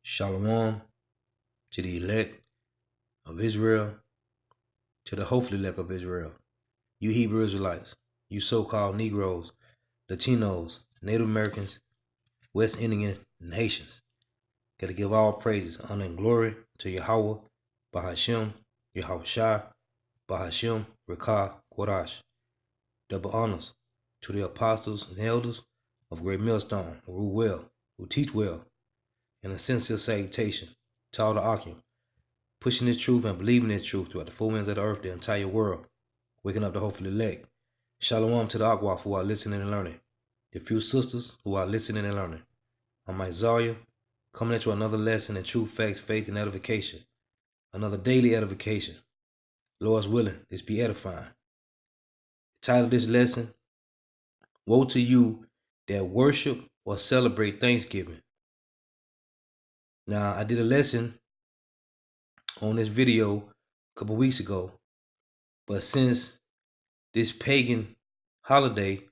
Shalom to the elect of Israel, to the hopefully elect of Israel. You Hebrew Israelites, you so-called Negroes, Latinos, Native Americans, West Indian, and Haitians. Gotta give all praises, honor, and glory to Yahawah, Bahashim, Yahawashi, Bahashim, Rekah, Kodash. Double honors to the apostles and elders of Great Millstone who rule well, who teach well, and a sincere salutation to all the Akim, pushing this truth and believing this truth throughout the four winds of the earth, the entire world, waking up the hopefully elect. Shalom to the Yahawah who are listening and learning, the few sisters who are listening and learning. I'm Isaiah, coming at you another lesson in truth, facts, faith, and edification. Another daily edification. Lord's willing, this be edifying. The title of this lesson, Woe to you that worship or celebrate Thanksgiving. Now, I did a lesson on this video a couple weeks ago, but since this pagan holiday,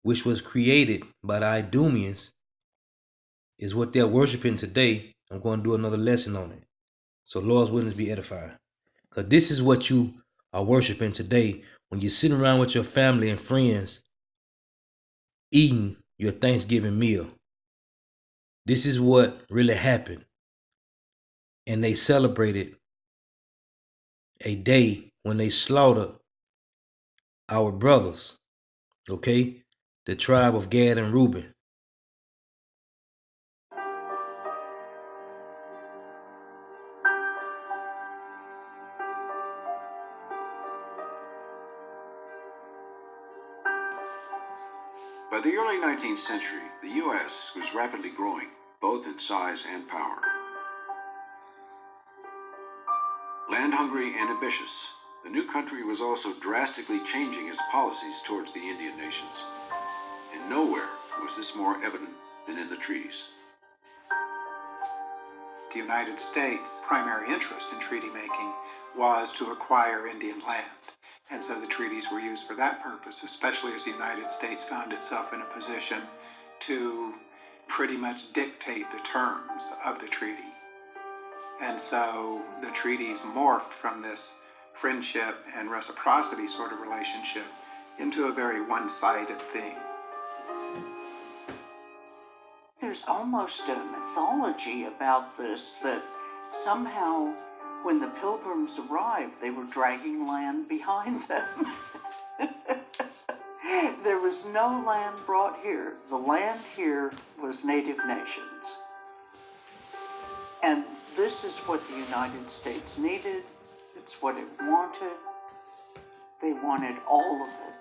which was created by the Idumeans, is what they're worshiping today, I'm going to do another lesson on it. So Lord's witness be edifying. Because this is what you are worshiping today when you're sitting around with your family and friends eating your Thanksgiving meal. This is what really happened. And they celebrated a day when they slaughtered our brothers, okay? The tribe of Gad and Reuben. By the early 19th century, the U.S. was rapidly growing, both in size and power. Land-hungry and ambitious, the new country was also drastically changing its policies towards the Indian nations. And nowhere was this more evident than in the treaties. The United States' primary interest in treaty making was to acquire Indian land. And so the treaties were used for that purpose, especially as the United States found itself in a position to pretty much dictate the terms of the treaty. And so the treaties morphed from this friendship and reciprocity sort of relationship into a very one-sided thing. There's almost a mythology about this, that somehow when the Pilgrims arrived, they were dragging land behind them. There was no land brought here. The land here was Native nations. And this is what the United States needed. It's what it wanted. They wanted all of it.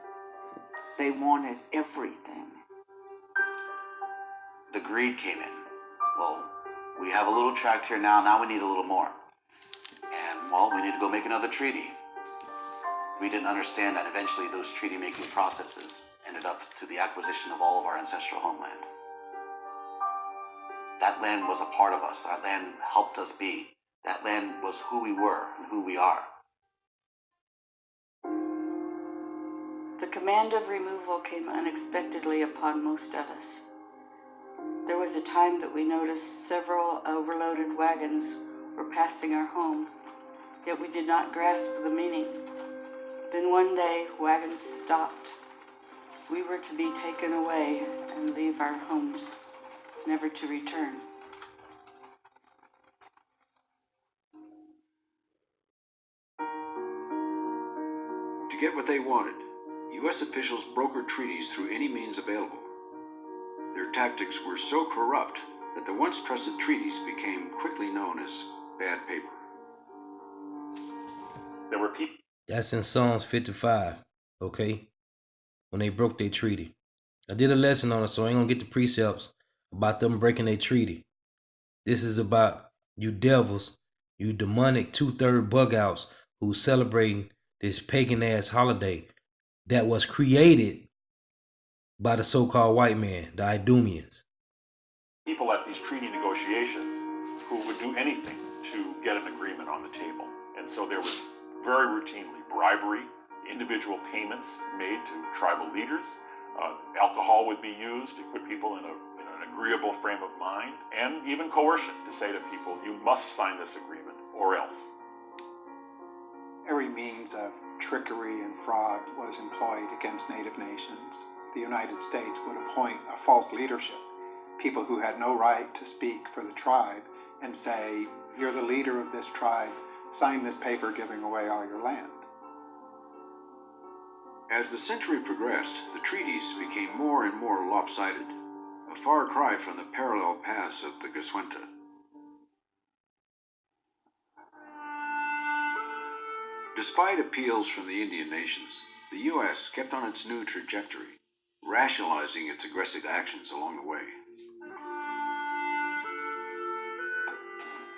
They wanted everything. The greed came in. Well, we have a little tract here now we need a little more. And, well, we need to go make another treaty. We didn't understand that eventually those treaty-making processes ended up to the acquisition of all of our ancestral homeland. That land was a part of us. That land helped us be. That land was who we were and who we are. The command of removal came unexpectedly upon most of us. There was a time that we noticed several overloaded wagons were passing our home, yet we did not grasp the meaning. Then one day, wagons stopped. We were to be taken away and leave our homes, never to return. To get what they wanted, U.S. officials brokered treaties through any means available. Their tactics were so corrupt that the once trusted treaties became quickly known as bad paper. There were people. That's in Psalms 55, okay? When they broke their treaty. I did a lesson on it, so I ain't gonna get the precepts about them breaking their treaty. This is about you devils, you demonic 2/3 bug outs who celebrating this pagan ass holiday that was created by the so-called white man, the Idumeans. People at these treaty negotiations who would do anything to get an agreement on the table. And so there was very routinely bribery, individual payments made to tribal leaders. Alcohol would be used to put people in an an agreeable frame of mind, and even coercion to say to people, you must sign this agreement or else. Every means of trickery and fraud was employed against Native nations. The United States would appoint a false leadership, people who had no right to speak for the tribe, and say, you're the leader of this tribe, sign this paper giving away all your land. As the century progressed, the treaties became more and more lopsided, a far cry from the parallel paths of the Goswenta. Despite appeals from the Indian nations, the U.S. kept on its new trajectory, rationalizing its aggressive actions along the way.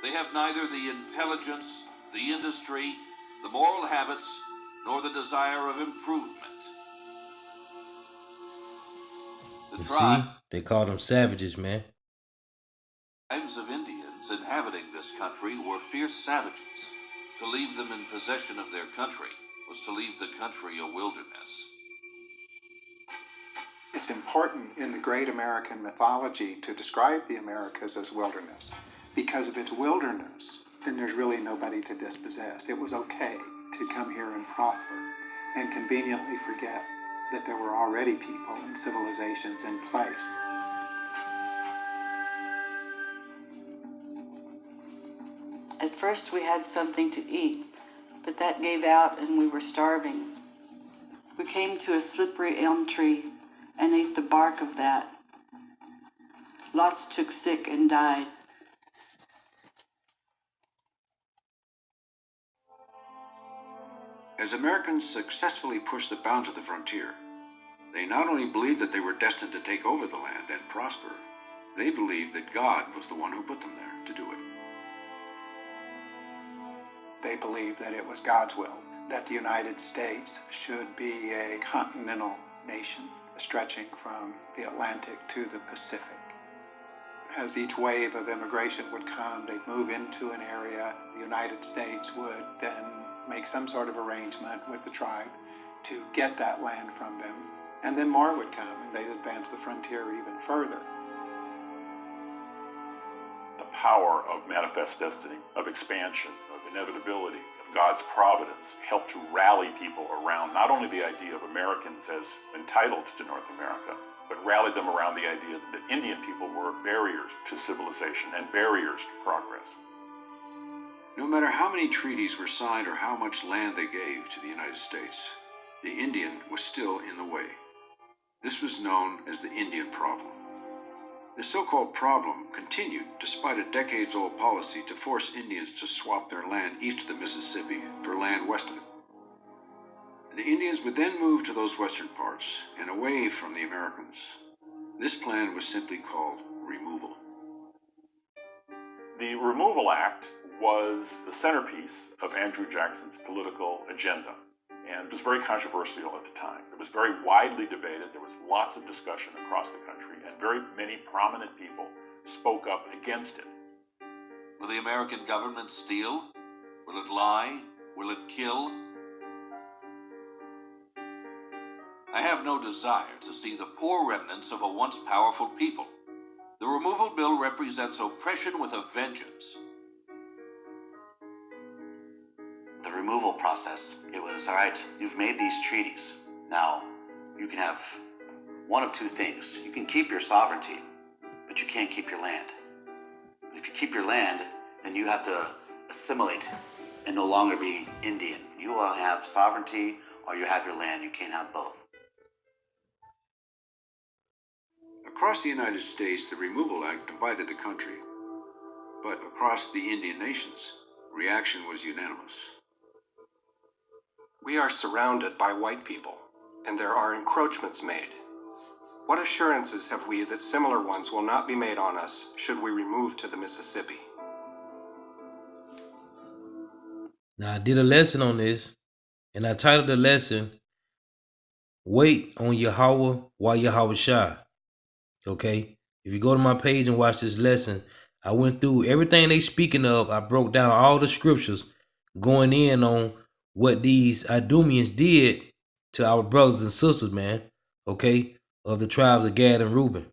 They have neither the intelligence, the industry, the moral habits, nor the desire of improvement. The See, they call them savages, man. tribes of Indians inhabiting this country were fierce savages. To leave them in possession of their country was to leave the country a wilderness. It's important in the great American mythology to describe the Americas as wilderness. Because of its wilderness, then there's really nobody to dispossess. It was okay to come here and prosper and conveniently forget that there were already people and civilizations in place. At first we had something to eat, but that gave out and we were starving. We came to a slippery elm tree and ate the bark of that. Lots took sick and died. As Americans successfully pushed the bounds of the frontier, they not only believed that they were destined to take over the land and prosper, they believed that God was the one who put them there to do it. They believed that it was God's will, that the United States should be a continental nation stretching from the Atlantic to the Pacific. As each wave of immigration would come, they'd move into an area. The United States would then make some sort of arrangement with the tribe to get that land from them. And then more would come, and they'd advance the frontier even further. The power of manifest destiny, of expansion, of inevitability, of God's providence helped to rally people around not only the idea of Americans as entitled to North America, but rallied them around the idea that Indian people were barriers to civilization and barriers to progress. No matter how many treaties were signed or how much land they gave to the United States, the Indian was still in the way. This was known as the Indian problem. This so-called problem continued despite a decades-old policy to force Indians to swap their land east of the Mississippi for land west of it. The Indians would then move to those western parts and away from the Americans. This plan was simply called removal. The Removal Act was the centerpiece of Andrew Jackson's political agenda, and it was very controversial at the time. It was very widely debated. There was lots of discussion across the country, and very many prominent people spoke up against it. Will the American government steal? Will it lie? Will it kill? I have no desire to see the poor remnants of a once powerful people. The removal bill represents oppression with a vengeance. The removal process, it was, all right, you've made these treaties. Now, you can have one of two things. You can keep your sovereignty, but you can't keep your land. But if you keep your land, then you have to assimilate and no longer be Indian. You will have sovereignty or you have your land. You can't have both. Across the United States, the Removal Act divided the country. But across the Indian nations, reaction was unanimous. We are surrounded by white people, and there are encroachments made. What assurances have we that similar ones will not be made on us should we remove to the Mississippi? Now, I did a lesson on this, and I titled the lesson, Wait on Yahawah while Yahawashi. Okay? If you go to my page and watch this lesson, I went through everything they speaking of. I broke down all the scriptures going in on what these Idumeans did to our brothers and sisters, man, okay, of the tribes of Gad and Reuben.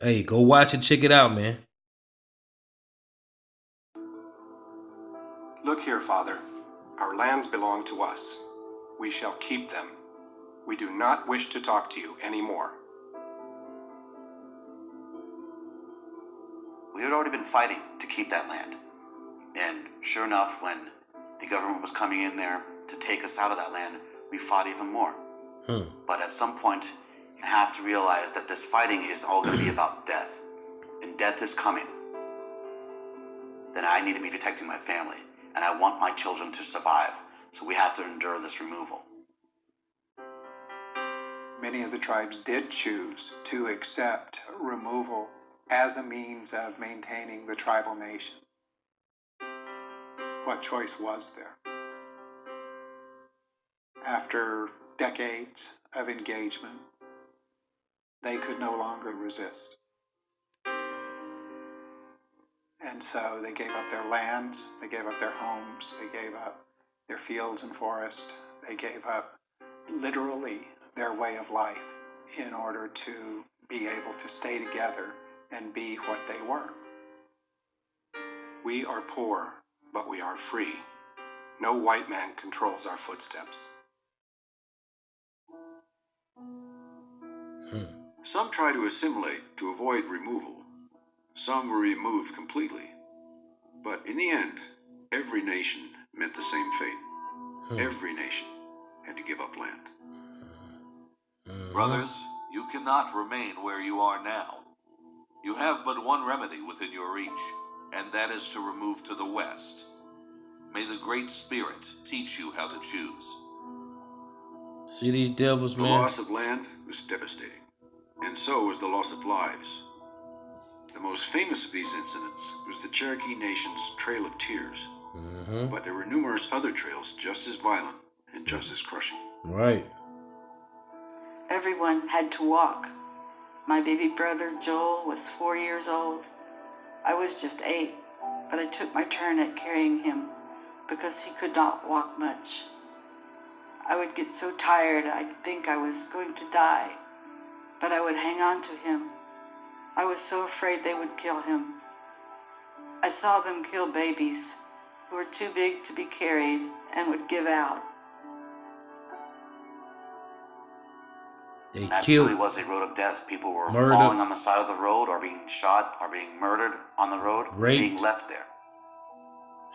Hey, go watch it, check it out, man. Look here, Father. Our lands belong to us. We shall keep them. We do not wish to talk to you anymore. We had already been fighting to keep that land. And sure enough, when the government was coming in there to take us out of that land, we fought even more. But at some point, you have to realize that this fighting is all going to be about death. And death is coming. Then I need to be protecting my family. And I want my children to survive. So we have to endure this removal. Many of the tribes did choose to accept removal as a means of maintaining the tribal nation. What choice was there? After decades of engagement, they could no longer resist. And so they gave up their lands, they gave up their homes, they gave up their fields and forests, they gave up literally their way of life in order to be able to stay together and be what they were. We are poor, but we are free. No white man controls our footsteps. Some try to assimilate to avoid removal. Some were removed completely. But in the end, every nation met the same fate. Every nation had to give up land. Brothers, you cannot remain where you are now. You have but one remedy within your reach, and that is to remove to the west. May the Great Spirit teach you how to choose. See these devils, The man? loss of land was devastating, and so was the loss of lives. The most famous of these incidents was the Cherokee Nation's Trail of Tears. But there were numerous other trails just as violent and just as crushing. Right. Everyone had to walk. My baby brother Joel was 4 years old. I was just 8, but I took my turn at carrying him because he could not walk much. I would get so tired I'd think I was going to die, but I would hang on to him. I was so afraid they would kill him. I saw them kill babies who were too big to be carried and would give out. They That killed, really was a road of death. People were murdered, falling on the side of the road, or being shot, or being murdered on the road, raped, being left there.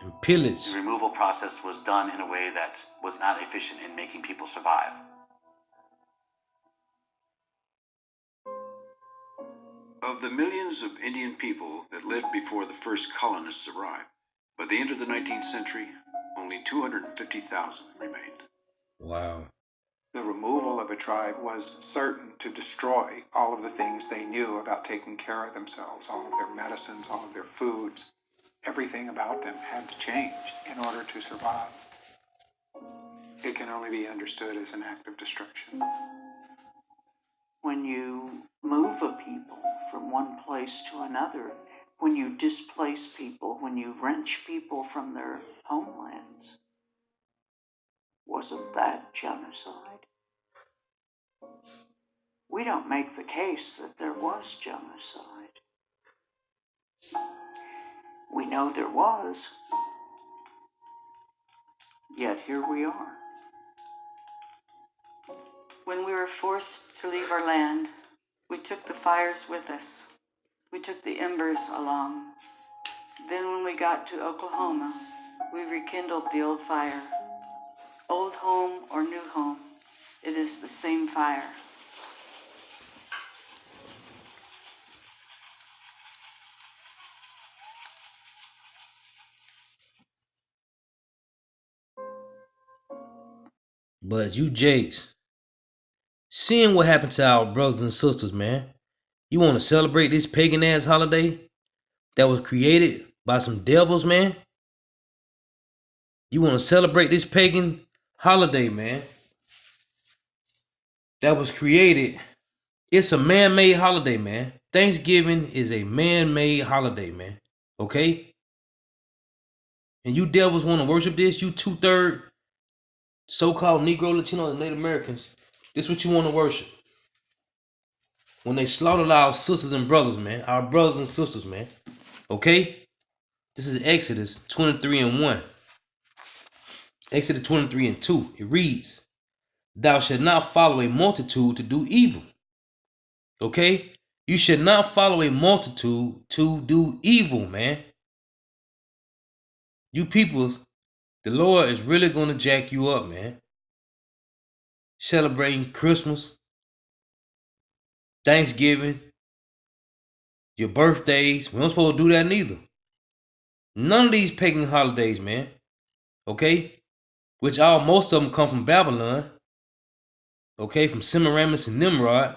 and pillaged. The removal process was done in a way that was not efficient in making people survive. Of the millions of Indian people that lived before the first colonists arrived, by the end of the 19th century, only 250,000 remained. Wow. The removal of a tribe was certain to destroy all of the things they knew about taking care of themselves, all of their medicines, all of their foods. Everything about them had to change in order to survive. It can only be understood as an act of destruction. When you move a people from one place to another, when you displace people, when you wrench people from their homelands, wasn't that genocide? We don't make the case that there was genocide. We know there was, yet here we are. When we were forced to leave our land, we took the fires with us. We took the embers along. Then when we got to Oklahoma, we rekindled the old fire. Old home or new home, it is the same fire. But you Jakes, seeing what happened to our brothers and sisters, man, you want to celebrate this pagan ass holiday that was created by some devils, man? You want to celebrate this pagan holiday, man, that was created. It's a man-made holiday, man. Thanksgiving is a man-made holiday, man. Okay? And you devils want to worship this? You 2/3 so-called Negro, Latino, and Native Americans. This is what you want to worship. when they slaughtered our sisters and brothers, man, our brothers and sisters, man. Okay? This is Exodus 23 and 1. Exodus 23 and 2. It reads, thou shalt not follow a multitude to do evil. Okay? You should not follow a multitude to do evil, man. You people, the Lord is really going to jack you up, man. Celebrating Christmas, Thanksgiving, your birthdays. We don't supposed to do that neither. None of these pagan holidays, man. Okay? Which most of them come from Babylon. Okay? From Semiramis and Nimrod.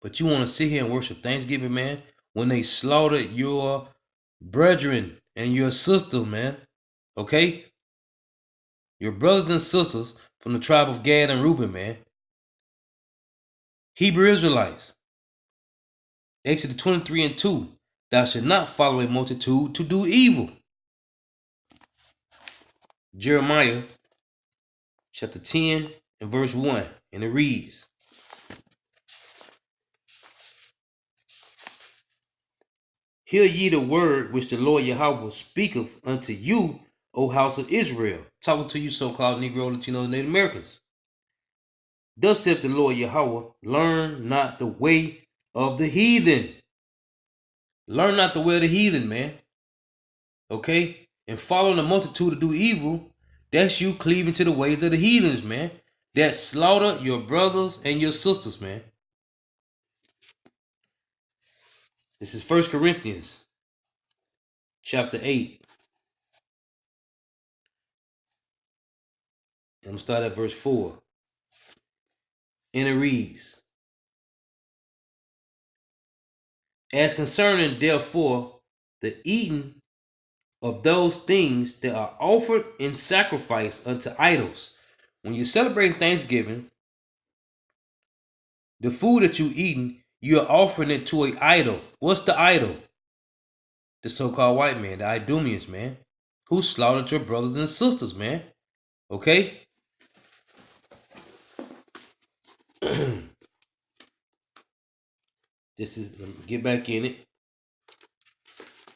But you want to sit here and worship Thanksgiving, man, when they slaughtered your brethren and your sister, man. Okay? Your brothers and sisters from the tribe of Gad and Reuben, man. Hebrew Israelites. Exodus 23 and 2. Thou shalt not follow a multitude to do evil. Jeremiah chapter 10 and verse 1. And it reads, hear ye the word which the Lord Yahawah speaketh unto you, O house of Israel. Talking to you so-called Negro, Latino, Native Americans. Thus saith the Lord Yahawah, learn not the way of the heathen. Learn not the way of the heathen, man. Okay? And following the multitude to do evil, that's you cleaving to the ways of the heathens, man. That slaughter your brothers and your sisters, man. This is 1 Corinthians chapter 8. I'm going to start at verse 4. And it reads, as concerning therefore the eating of those things that are offered in sacrifice unto idols. When you're celebrating Thanksgiving, the food that you're eating, you're offering it to an idol. What's the idol? The so-called white man, the Idumeans, man, who slaughtered your brothers and sisters, man. Okay? This is, let me get back in it.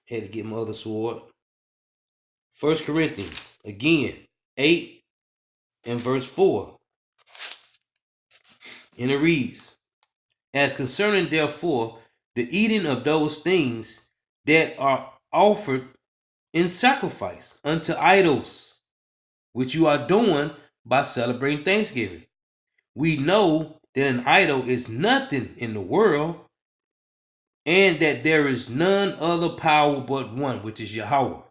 Had to get my other sword. 1 Corinthians, again, 8 and verse 4. And it reads, as concerning therefore the eating of those things that are offered in sacrifice unto idols, which you are doing by celebrating Thanksgiving. We know that an idol is nothing in the world, and that there is none other power but one, which is Yahawah.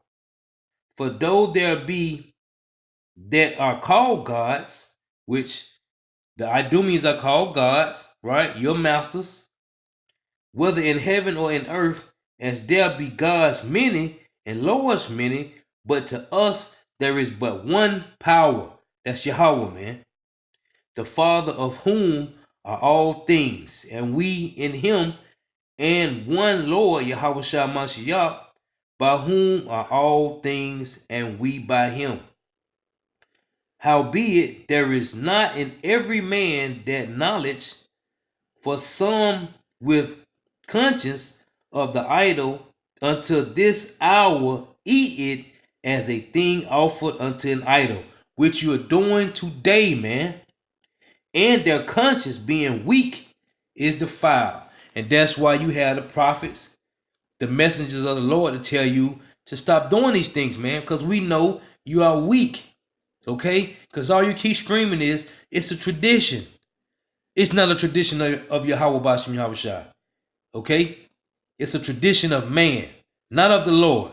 For though there be that are called gods, which the Idumeans are called gods, right? Your masters, whether in heaven or in earth, as there be gods many and lords many, but to us there is but one power. That's Yahawah, man. The Father of whom are all things, and we in him, and one Lord, Yahawashi Mashiach, by whom are all things, and we by him. Howbeit, there is not in every man that knowledge, for some with conscience of the idol until this hour eat it as a thing offered unto an idol, which you are doing today, man. And their conscience being weak is defiled. And that's why you have the prophets, the messengers of the Lord, to tell you to stop doing these things, man, because we know you are weak. Okay? Because all you keep screaming is, it's a tradition. It's not a tradition of Yahawah Bashim Yahawashi. Okay? It's a tradition of man, not of the Lord.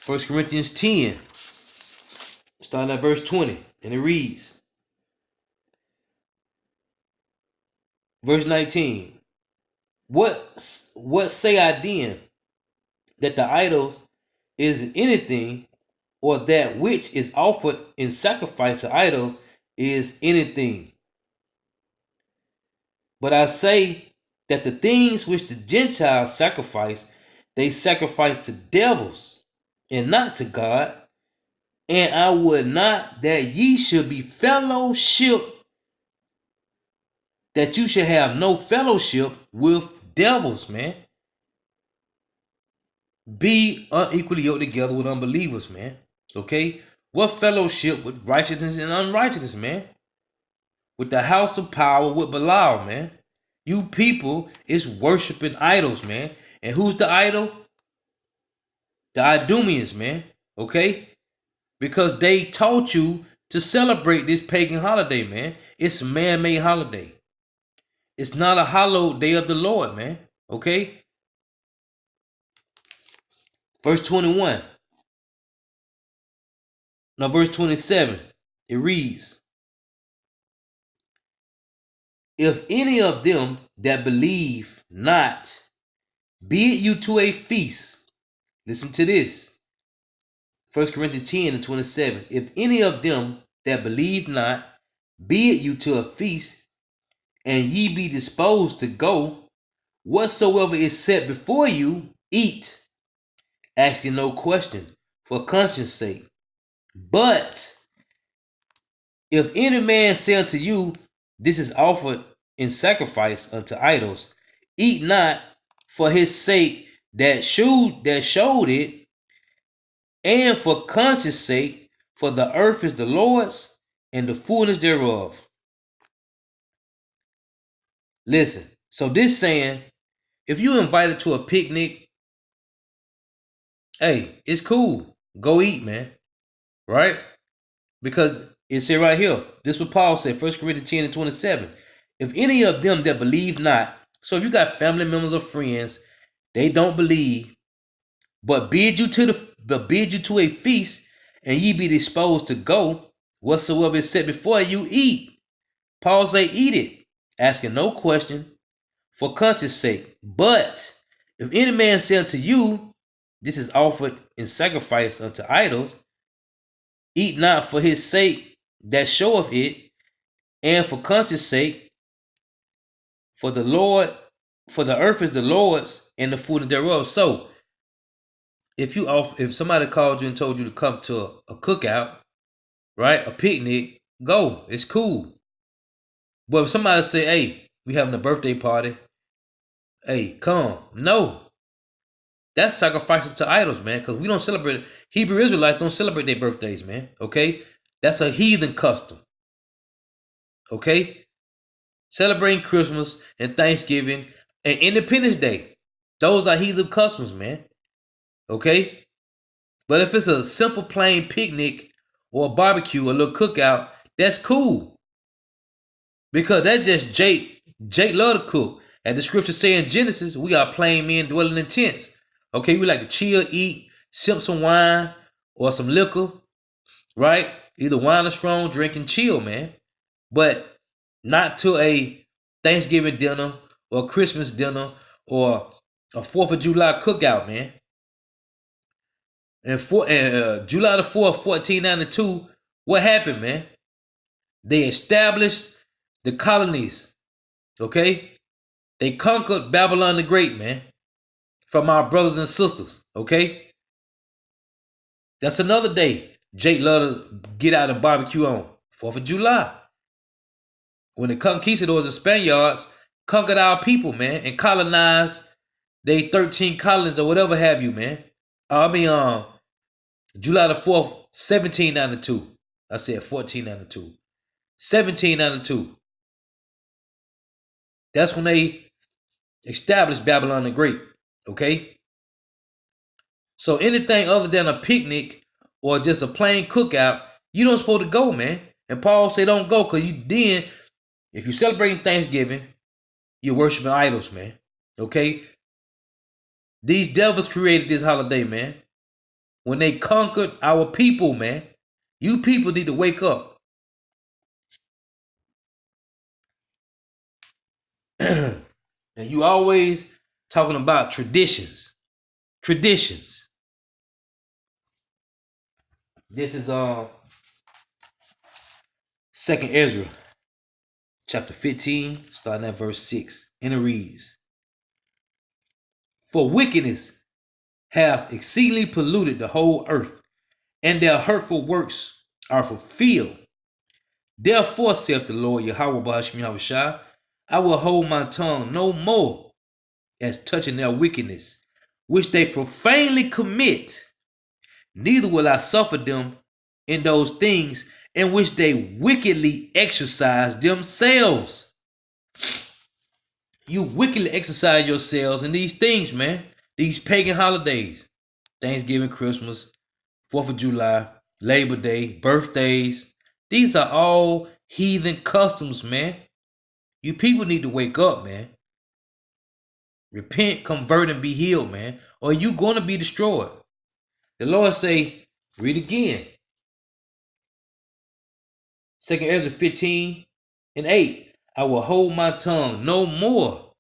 1 Corinthians 10, starting at verse 20, and it reads, verse 19, what say I then, that the idol is anything, or that which is offered in sacrifice to idols is anything? But I say that the things which the Gentiles sacrifice, they sacrifice to devils and not to God. And I would not that ye should be fellowship that you should have no fellowship with devils, man. Be unequally yoked together with unbelievers, man. Okay? What fellowship with righteousness and unrighteousness, man? With the house of power with Belial, man. You people is worshiping idols, man. And who's the idol? The Idumeans, man. Okay? Because they taught you to celebrate this pagan holiday, man. It's a man-made holiday. It's not a hallowed day of the Lord, man. Okay? Verse 21. Now, verse 27. It reads, if any of them that believe not bid you to a feast. Listen to this. 1 Corinthians 10 and 27. If any of them that believe not bid you to a feast, and ye be disposed to go, whatsoever is set before you, eat, asking no question, for conscience sake. But if any man say unto you, this is offered in sacrifice unto idols, eat not for his sake that showed it, and for conscience sake, for the earth is the Lord's, and the fullness thereof. Listen, so this saying, if you invited to a picnic, hey, it's cool. Go eat, man. Right? Because it said right here, this is what Paul said, 1 Corinthians 10 and 27. If any of them that believe not, so if you got family members or friends, they don't believe, but bid you to a feast, and ye be disposed to go, whatsoever is set before you, eat. Paul say, eat it, asking no question, for conscience sake. But if any man say unto you, this is offered in sacrifice unto idols, eat not for his sake that showeth it, and for conscience sake, for the earth is the Lord's, and the fullness thereof. So if somebody called you and told you to come to a cookout, right, a picnic, go. It's cool. But if somebody say, hey, we having a birthday party, hey, come. No. That's sacrificing to idols, man, because we don't celebrate. Hebrew Israelites don't celebrate their birthdays, man. Okay? That's a heathen custom. Okay? Celebrating Christmas and Thanksgiving and Independence Day. Those are heathen customs, man. Okay? But if it's a simple plain picnic or a barbecue, a little cookout, that's cool. Because that's just Jake. Jake love to cook. As the scripture say in Genesis, we are plain men dwelling in tents. Okay, we like to chill, eat, sip some wine or some liquor, right? Either wine or strong drink and chill, man. But not to a Thanksgiving dinner or Christmas dinner or a 4th of July cookout, man. And July the 4th, 1492, what happened, man? They established the colonies, okay? They conquered Babylon the Great, man, from our brothers and sisters, okay? That's another day Jake loved to get out and barbecue on, 4th of July. When the conquistadors and Spaniards conquered our people, man, and colonized they 13 colonies or whatever have you, man. July the 4th, 1792. I said 1492. 1792. That's when they established Babylon the Great, okay? So anything other than a picnic or just a plain cookout, you don't supposed to go, man. And Paul said don't go, because if you're celebrating Thanksgiving, you're worshiping idols, man. Okay? These devils created this holiday, man. When they conquered our people, man. You people need to wake up. And you always talking about traditions. Traditions. This is 2nd Ezra, chapter 15, starting at verse 6. And it reads, for wickedness hath exceedingly polluted the whole earth, and their hurtful works are fulfilled. Therefore, saith the Lord Yahawah, Yahawashi, I will hold my tongue no more as touching their wickedness, which they profanely commit. Neither will I suffer them in those things in which they wickedly exercise themselves. You wickedly exercise yourselves in these things, man. These pagan holidays. Thanksgiving, Christmas, 4th of July, Labor Day, birthdays. These are all heathen customs, man. You people need to wake up, man. Repent, convert, and be healed, man. Or you going to be destroyed. The Lord say, read again. 2 Ezra 15 and 8. I will hold my tongue no more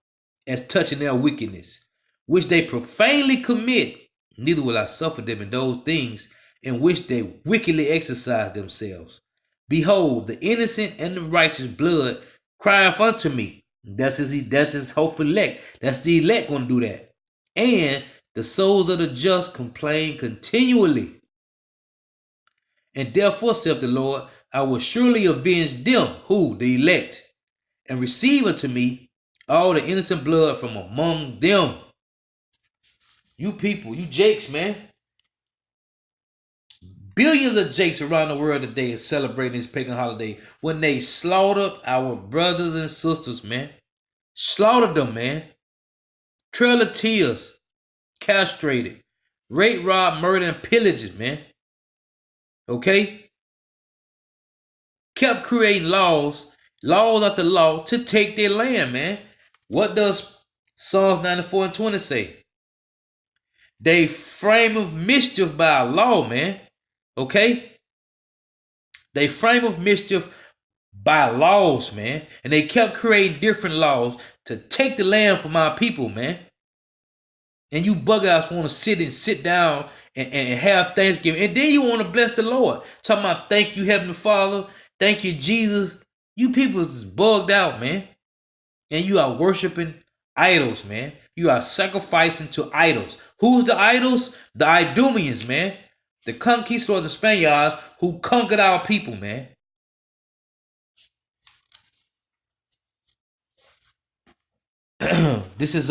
as touching their wickedness, which they profanely commit. Neither will I suffer them in those things in which they wickedly exercise themselves. Behold, the innocent and the righteous blood crieth unto me. That's his hopeful elect. That's the elect gonna do that. And the souls of the just complain continually. And therefore, saith the Lord, I will surely avenge them, who? The elect, and receive unto me all the innocent blood from among them. You people, you Jakes, man. Billions of Jakes around the world today are celebrating this pagan holiday when they slaughtered our brothers and sisters, man. Slaughtered them, man. Trail of tears, castrated, rape, rob, murder, and pillages, man. Okay? Kept creating laws after law to take their land, man. What does Psalms 94 and 20 say? They frame of mischief by law, man. Okay? They frame of mischief by laws, man. And they kept creating different laws to take the land from our people, man. And you bug eyes want to sit down and have Thanksgiving. And then you want to bless the Lord. Talking about thank you, Heavenly Father. Thank you, Jesus. You people is bugged out, man. And you are worshiping idols, man. You are sacrificing to idols. Who's the idols? The Idumeans, man. The conquistadors and Spaniards who conquered our people, man. This is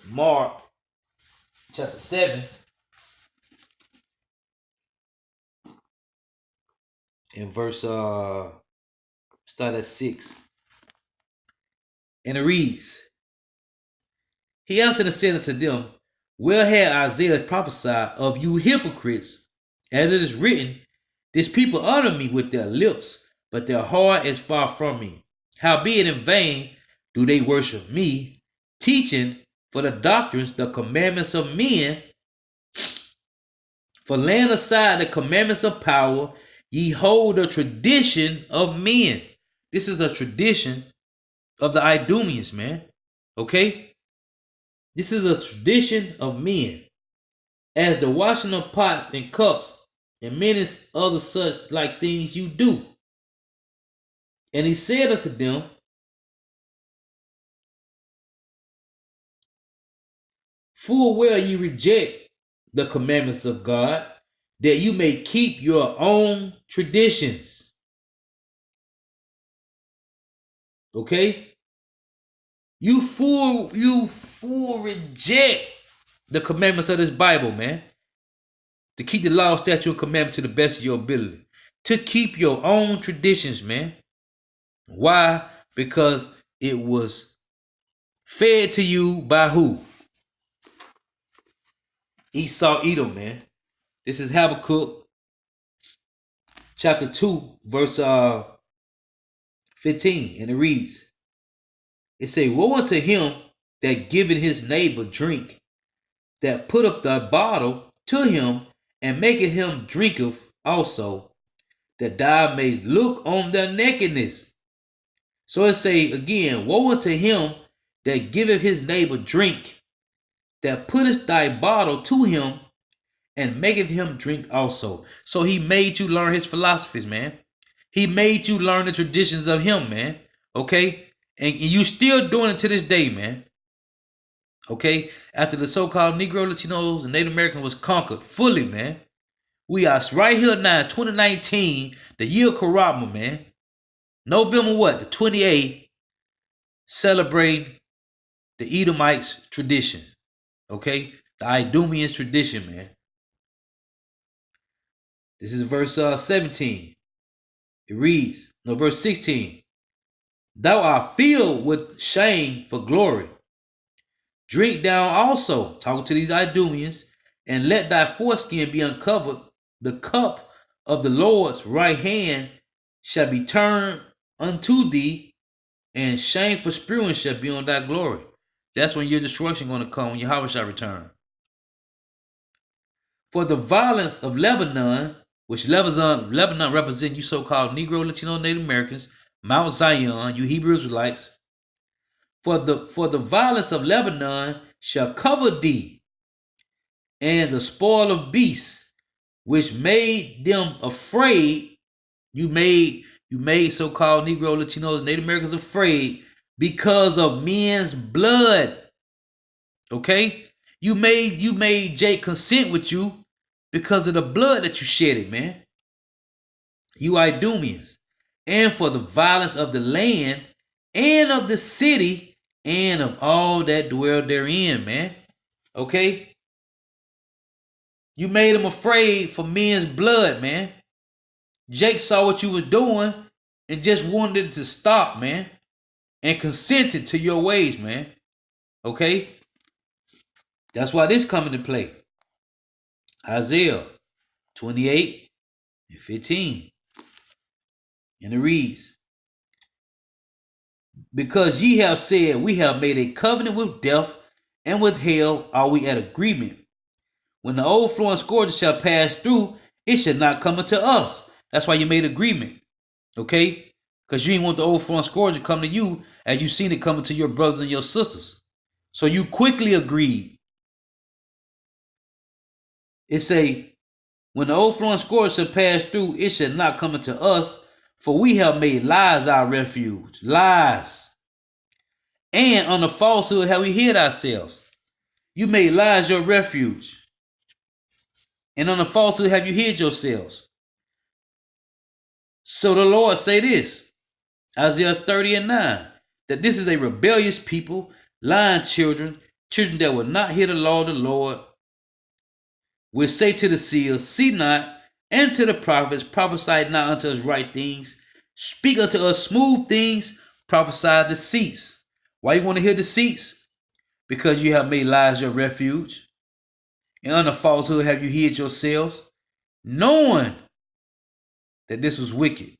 Mark chapter 7 and verse start at 6. And it reads, He answered and said unto them, Well had Isaiah prophesied of you hypocrites, as it is written, This people honor me with their lips, but their heart is far from me. Howbeit in vain do they worship me, teaching for the doctrines the commandments of men. For laying aside the commandments of power, ye hold the tradition of men. This is a tradition of the Idumeans, man. Okay? This is a tradition of men. As the washing of pots and cups and many other such like things you do. And he said unto them, Full well ye reject the commandments of God, that you may keep your own traditions. Okay? You fool reject the commandments of this Bible, man. To keep the law, statute, and commandment to the best of your ability. To keep your own traditions, man. Why? Because it was fed to you by who? Esau, Edom, man. This is Habakkuk chapter 2, verse 15. And it reads, It say, Woe unto him that giveth his neighbor drink, that putteth the bottle to him, and maketh him drinketh also, that thou mayst look on their nakedness. So it say again, Woe unto him that giveth his neighbor drink, that putteth thy bottle to him, and maketh him drink also. So he made you learn his philosophies, man. He made you learn the traditions of him, man. Okay? And you still doing it to this day, man. Okay? After the so-called Negro, Latinos, and Native American was conquered fully, man. We are right here now, 2019, the year of Karama, man. November what? The 28th, celebrating the Edomites tradition. Okay? The Idumeans tradition, man. This is verse 17. It reads, no, verse 16. Thou art filled with shame for glory. Drink down also, talking to these Idumeans, and let thy foreskin be uncovered. The cup of the Lord's right hand shall be turned unto thee, and shame for spewing shall be on thy glory. That's when your destruction going to come, when Yahawah shall return. For the violence of Lebanon, which Lebanon represent you so-called Negro, Latino, Native Americans, Mount Zion, you Hebrew Israelites. For the violence of Lebanon shall cover thee, and the spoil of beasts, which made them afraid. You made so-called Negro, Latinos, Native Americans afraid because of men's blood. Okay? You made Jake consent with you because of the blood that you shedded, man. You Idumeans. And for the violence of the land and of the city and of all that dwell therein, man. Okay? You made them afraid for men's blood, man. Jake saw what you was doing and just wanted it to stop, man. And consented to your ways, man. Okay? That's why this come into play. Isaiah 28 and 15. And it reads, because ye have said, we have made a covenant with death, and with hell are we at agreement. When the overflowing scourge shall pass through, it shall not come unto us. That's why you made agreement. Okay? Because you didn't want the overflowing scourge to come to you as you seen it coming to your brothers and your sisters. So you quickly agreed. It say, when the overflowing scourge shall pass through, it shall not come unto us, for we have made lies our refuge. Lies. And on the falsehood have we hid ourselves. You made lies your refuge. And on the falsehood have you hid yourselves. So the Lord say this, Isaiah 30 and 9, that this is a rebellious people, lying children that will not hear the law of the Lord, will say to the seers, see not, and to the prophets, prophesy not unto us right things, speak unto us smooth things, prophesy deceits. Why you want to hear deceits? Because you have made lies your refuge, and under falsehood have you hid yourselves, knowing that this was wicked.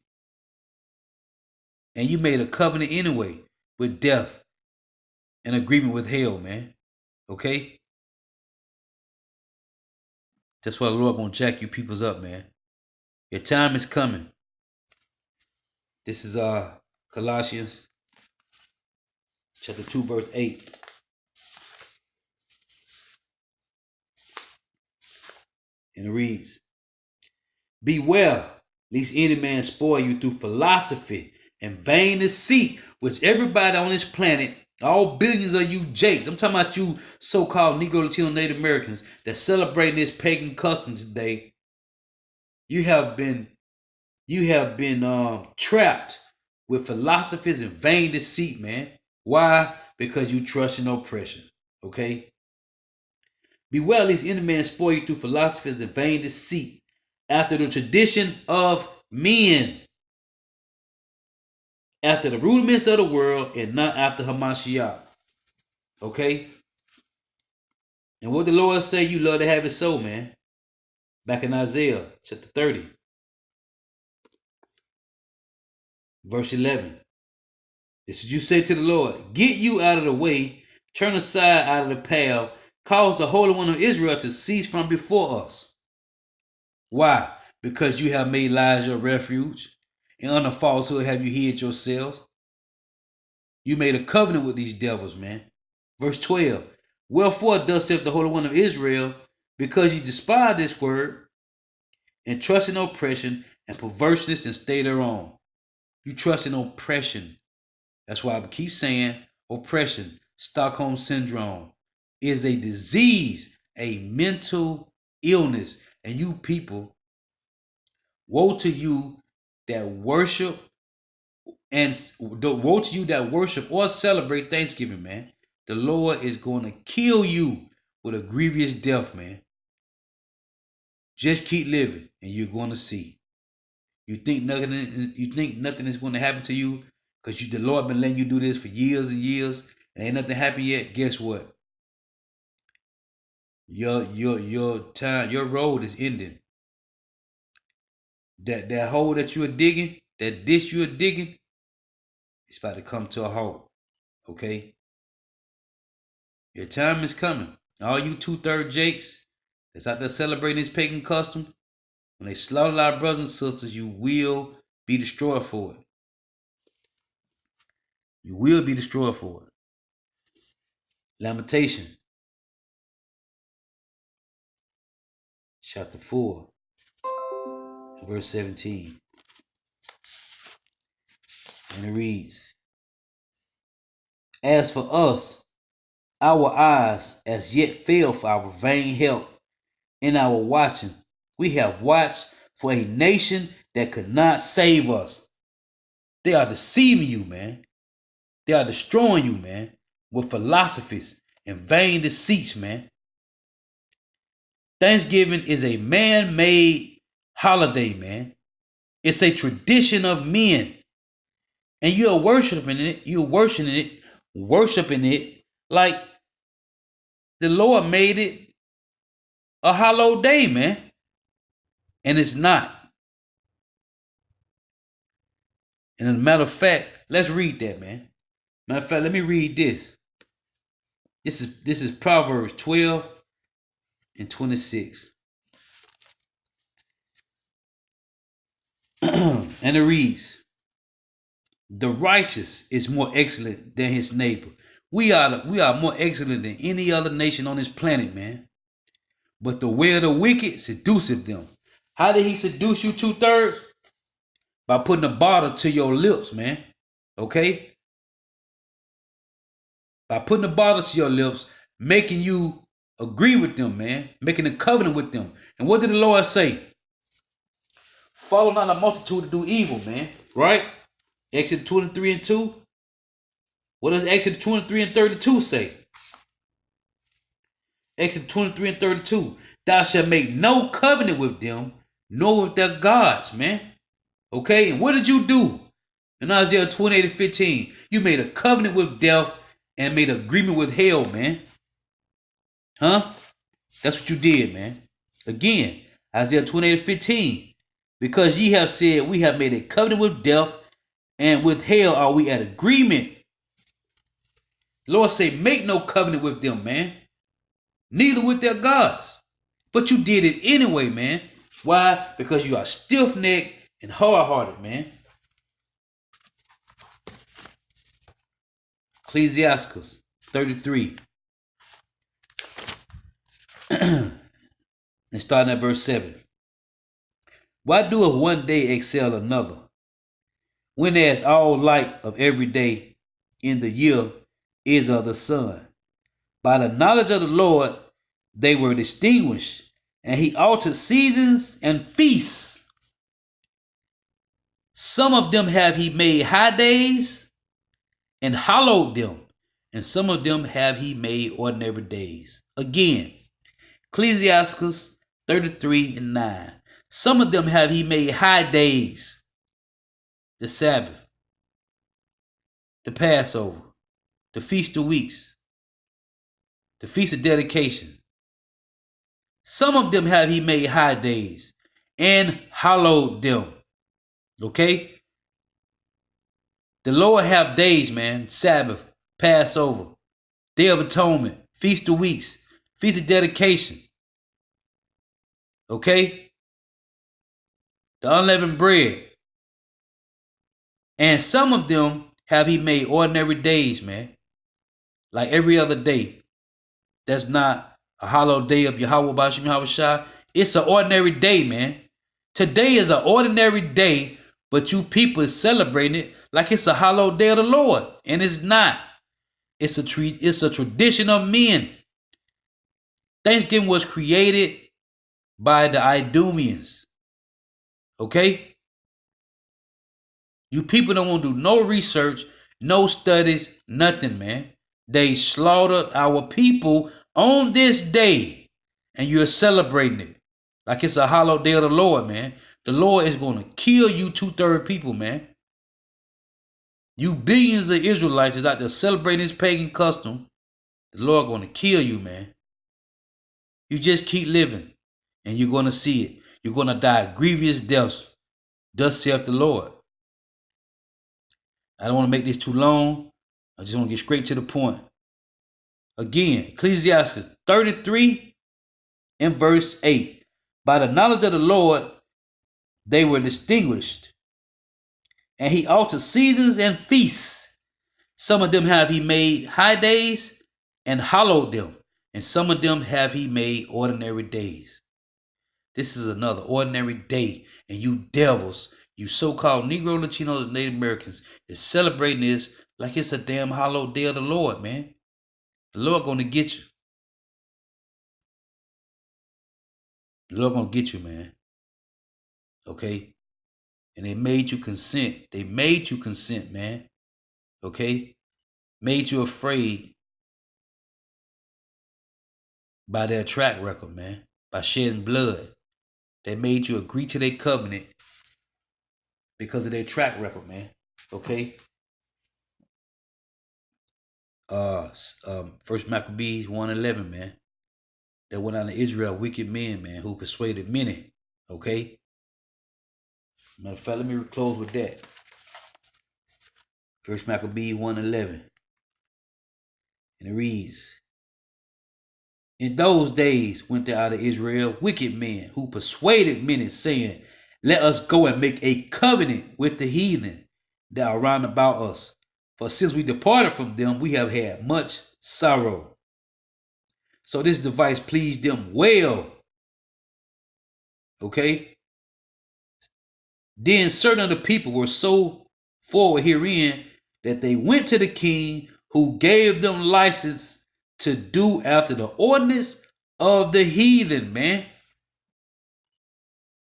And you made a covenant anyway with death, an agreement with hell, man. Okay? That's why the Lord gonna jack you peoples up, man. Your time is coming. This is Colossians chapter 2, verse 8. And it reads, beware, lest any man spoil you through philosophy and vain deceit, which everybody on this planet, all billions of you Jakes, I'm talking about you so-called Negro, Latino, Native Americans that celebrating this pagan custom today, you have been trapped with philosophies and vain deceit, man. Why? Because you trust in oppression. Okay? Beware lest any man spoil you through philosophies and vain deceit, after the tradition of men, after the rudiments of the world, and not after Hamashiach. Okay? And what the Lord say, you love to have it so, man. Back in Isaiah chapter 30, verse 11. This is you say to the Lord, get you out of the way, turn aside out of the path, cause the Holy One of Israel to cease from before us. Why? Because you have made lies your refuge, and under falsehood have you hid yourselves. You made a covenant with these devils, man. Verse 12. Wherefore thus saith the Holy One of Israel, because ye despise this word, and trust in oppression and perverseness and stay thereon. You trust in oppression. That's why I keep saying oppression, Stockholm Syndrome, is a disease, a mental illness. And you people, woe to you that worship And woe to you that worship or celebrate Thanksgiving, man. The Lord is going to kill you with a grievous death, man. Just keep living, and you're going to see. You think nothing is going to happen to you because the Lord been letting you do this for years and years, and ain't nothing happened yet. Guess what? Your time, your road is ending. That hole that you are digging, that ditch you are digging, it's about to come to a halt. Okay? Your time is coming. All you 2/3 Jakes that's out there celebrating this pagan custom, when they slaughter our brothers and sisters, you will be destroyed for it. You will be destroyed for it. Lamentation, chapter 4, verse 17. And it reads, as for us, our eyes as yet fail for our vain help. In our watching, we have watched for a nation that could not save us. They are deceiving you, man. They are destroying you, man, with philosophies and vain deceits, man. Thanksgiving is a man-made holiday, man. It's a tradition of men. And you're worshiping it. You're worshiping it like the Lord made it a hallowed day, man. And it's not. And as a matter of fact, let's read that, man. Matter of fact, let me read this. This is Proverbs 12 and 26. And it reads, the righteous is more excellent than his neighbor. We are more excellent than any other nation on this planet, man. But the way of the wicked seduceth them. How did he seduce you 2/3? By putting a bottle to your lips, man. Okay? By putting a bottle to your lips, making you agree with them, man. Making a covenant with them. And what did the Lord say? Follow not a multitude to do evil, man. Right? Exodus 23 and 2. What does Exodus 23 and 32 say? Exodus 23 and 32. Thou shalt make no covenant with them, nor with their gods, man. Okay? And what did you do? In Isaiah 28 and 15, you made a covenant with death and made an agreement with hell, man. Huh? That's what you did, man. Again, Isaiah 28 and 15. Because ye have said, we have made a covenant with death, and with hell are we at agreement. The Lord say, make no covenant with them, man. Neither with their gods. But you did it anyway, man. Why? Because you are stiff-necked and hard-hearted, man. Ecclesiastes 33. And starting at verse 7. Why doeth one day excel another, when as all light of every day in the year is of the sun? By the knowledge of the Lord they were distinguished, and he altered seasons and feasts. Some of them have he made high days and hallowed them, and some of them have he made ordinary days. Again, Ecclesiastes 33 and 9. Some of them have he made high days, the Sabbath, the Passover, the Feast of Weeks, the Feast of Dedication. Some of them have he made high days and hallowed them. Okay? The Lord have days, man. Sabbath, Passover, Day of Atonement, Feast of Weeks, Feast of Dedication. Okay? The unleavened bread. And some of them have he made ordinary days, man. Like every other day. That's not a hallowed day of Yahawah Bashim Yahawashi. It's an ordinary day, man. Today is an ordinary day, but you people is celebrating it like it's a hallowed day of the Lord. And it's not. It's a tradition of men. Thanksgiving was created by the Idumeans. Okay? You people don't want to do no research, no studies, nothing, man. They slaughtered our people on this day, and you're celebrating it like it's a hollow day of the Lord, man. The Lord is going to kill you 2/3 people, man. You billions of Israelites is out there celebrating this pagan custom. The Lord going to kill you, man. You just keep living, and you're going to see it. You're going to die grievous deaths. Thus saith the Lord. I don't want to make this too long. I just want to get straight to the point. Again, Ecclesiastes 33 and verse 8. By the knowledge of the Lord, they were distinguished, and he altered seasons and feasts. Some of them have he made high days and hallowed them, and some of them have he made ordinary days. This is another ordinary day, and you devils, you so-called Negro, Latinos, and Native Americans is celebrating this like it's a damn hallowed day of the Lord, man. The Lord gonna get you. The Lord gonna get you, man. Okay? And they made you consent. They made you consent, man. Okay? Made you afraid by their track record, man. By shedding blood. They made you agree to their covenant because of their track record, man. Okay? First Maccabees 1:11, man. That went out to Israel, wicked men, man, who persuaded many. Okay? Matter of fact, let me close with that. First Maccabees 1:11. And it reads, in those days went there out of Israel wicked men who persuaded many, saying, let us go and make a covenant with the heathen that are round about us. For since we departed from them, we have had much sorrow. So this device pleased them well. Okay? Then certain of the people were so forward herein that they went to the king, who gave them license to do after the ordinance of the heathen, man.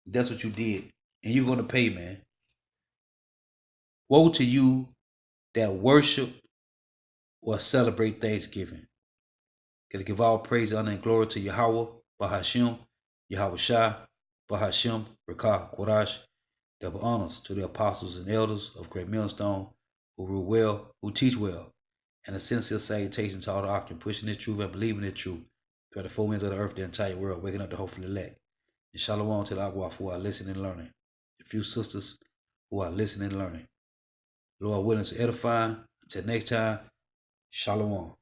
That's what you did. And you're going to pay, man. Woe to you that worship or celebrate Thanksgiving. Gotta give all praise, honor, and glory to Yahawah, Bahashim, Yahawashi, Bahashim, Rakah, Korash. Double honors to the apostles and elders of Great Millstone who rule well, who teach well, and a sincere salutation to all the octave, pushing this truth and believing this truth throughout the four winds of the earth, the entire world, waking up the hopeful elect. And shalom to the Yahawah who are listening and learning. The few sisters who are listening and learning. Lord willing to edify. Until next time, shalom.